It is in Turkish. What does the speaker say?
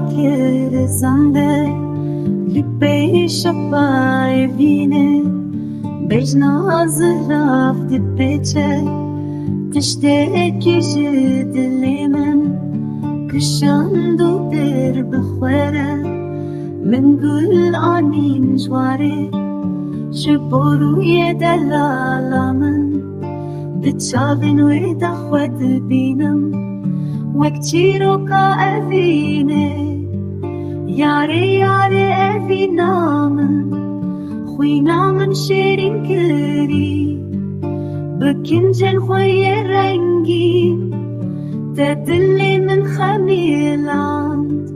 vacker zande Lübbe şapay vine Bejna azraf dibbeçe Tişte kişi dilimin Kışan dober bخوره من gül anin jware Şboruye delalamın Dçavin ve daxwet binem Wek çîroka evîne Yare yare evîna min Xwîna min şêrîn kirî Bi kincên xwe yê rengîn Te dilê min xemîland